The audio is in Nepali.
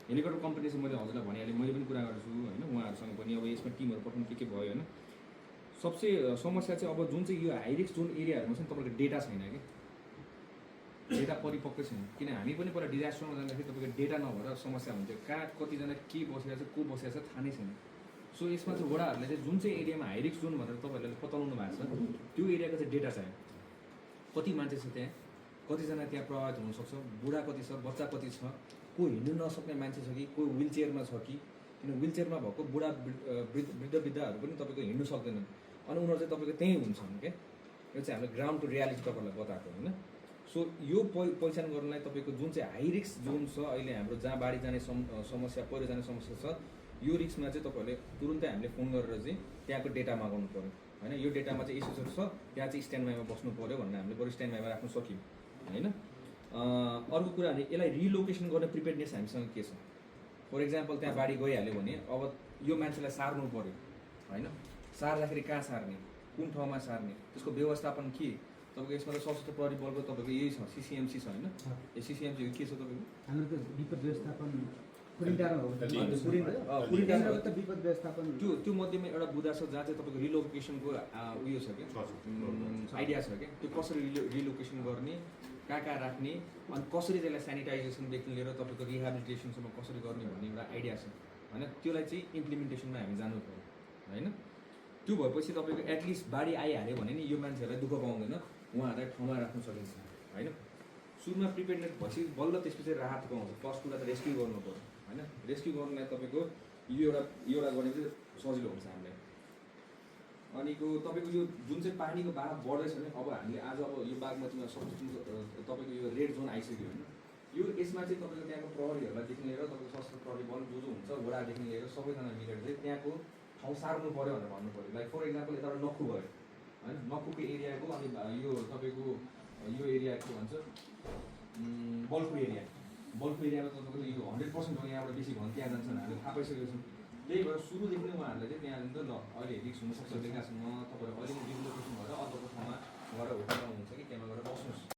हेलिकप्टर कम्पनी चाहिँ मैले हजुरलाई भनिहालेँ, मैले पनि कुरा गर्छु होइन उहाँहरूसँग पनि। अब यसमा टिमहरू पठाउनु के भयो होइन। सबसे समस्या चाहिँ अब जुन चाहिँ यो हाई रिस्क जोन एरियाहरूमा चाहिँ तपाईँको डेटा छैन कि, डेटा परिपक्व छैन। किन हामी पनि पहिला डिजास्टरमा जाँदाखेरि तपाईँको डेटा नभएर समस्या हुन्थ्यो, कहाँ कतिजना के बसिरहेको छ को बसिरहेको छ थाहा नै छैन। सो यसमा चाहिँ वडाहरूले चाहिँ जुन चाहिँ एरियामा हाई रिस्क जोन भनेर तपाईँहरूले बताउनु भएको छ त्यो एरियाको चाहिँ डेटा चाहियो। कति मान्छे छ त्यहाँ, कतिजना त्यहाँ प्रभावित हुनसक्छ, बुढा कति छ, बच्चा कति छ, को हिँड्नु नसक्ने मान्छे छ कि, को विल चेयरमा छ कि। किन विल चेयरमा भएको बुढा वृद्धहरू पनि तपाईँको हिँड्नु सक्दैनन् अनि उनीहरू चाहिँ तपाईँको त्यहीँ हुन्छन् क्या। यो चाहिँ हामीले ग्राउन्ड टु रियालिटी तपाईँहरूलाई बताएको होइन। सो यो पहिचान गर्नलाई तपाईँको जुन चाहिँ हाई रिस्क जोन छ अहिले हाम्रो जहाँ बाढी जाने समस्या, पहिरो जाने समस्या छ, यो रिस्कमा चाहिँ तपाईँहरूले तुरुन्तै हामीले फोन गरेर चाहिँ त्यहाँको डेटा मागाउनु पऱ्यो होइन। यो डेटामा चाहिँ इस्युजहरू छ, त्यहाँ चाहिँ स्ट्यान्ड बाईमा बस्नु पऱ्यो भनेर हामीले बरु स्ट्यान्ड बाईमा राख्नु सक्यौँ होइन। अर्को कुरा भने यसलाई रिलोकेसन गर्ने प्रिपेयर्डनेस हामीसँग के छ। फर इक्जाम्पल त्यहाँ बाढी गइहाल्यो भने अब यो मान्छेलाई सार्नु पऱ्यो होइन। सार्दाखेरि कहाँ सार्ने, कुन ठाउँमा सार्ने, त्यसको व्यवस्थापन के। तपाईँको यसमा त सशस्त्र प्रहरी बलको तपाईँको यही छ, सिसिएमसी छ होइन। यो सिसिएमसी के छ तपाईँको हाम्रो त विपद व्यवस्थापन विपद व्यवस्थापन त्यो मध्येमा एउटा बुदा छ जहाँ चाहिँ तपाईँको रिलोकेसनको उयो छ क्या, आइडिया छ क्या। त्यो कसरी रिलोकेसन गर्ने, कहाँ राख्ने अनि कसरी त्यसलाई सेनिटाइजेसनदेखि लिएर तपाईँको रिहेबिलिटेसनसम्म कसरी गर्ने भन्ने एउटा आइडिया छ होइन। त्यसलाई चाहिँ इम्प्लिमेन्टेसनमा हामी जानु पऱ्यो होइन। त्यो भएपछि तपाईँको एटलिस्ट बाढी आइहाल्यो भने नि यो मान्छेहरूलाई दुःख पाउँदैन, उहाँहरूलाई ठाउँमा राख्न सकिन्छ होइन। सुरुमा प्रिपेयर्डनेस भएपछि बल्ल त्यसपछि राहत पाउँछ। फर्स्ट कुरा त रेस्क्यु गर्नु पऱ्यो होइन। रेस्क्यु गर्नलाई तपाईँको यो एउटा गर्ने चाहिँ सजिलो हुन्छ हामीलाई। अनिको तपाईँको यो जुन चाहिँ पानीको बहाव बढ्दैछ भने अब हामीले आज अब यो बागमतीमा तपाईँको यो रेड जोन आइसक्यो होइन। यो यसमा चाहिँ तपाईँको त्यहाँको प्रहरीहरूलाईदेखि लिएर तपाईँको सशस्त्र प्रहरी बल जो हुन्छ वडादेखि लिएर सबैजना मिलेर चाहिँ त्यहाँको ठाउँ सार्नु पऱ्यो भनेर भन्नु पऱ्यो। लाइक फर इक्जाम्पल यताबाट नक्खु भयो होइन, नक्खुको एरियाको अनि यो तपाईँको यो एरिया के भन्छ बल्खु एरियामा तपाईँको यो 100% हो यहाँबाट बेसी भयो त्यहाँ जान्छन् हामीले थाहा पाइसकेको छौँ। त्यही भएर सुरुदेखि नै उहाँहरूले चाहिँ त्यहाँ ल अहिले रिक्स हुनसक्छ बेकासँग तपाईँहरू अहिले रिलोकेसन भएर अर्को ठाउँमा गएर होटलमा हुन्छ कि त्यहाँ गएर बस्नुहोस्।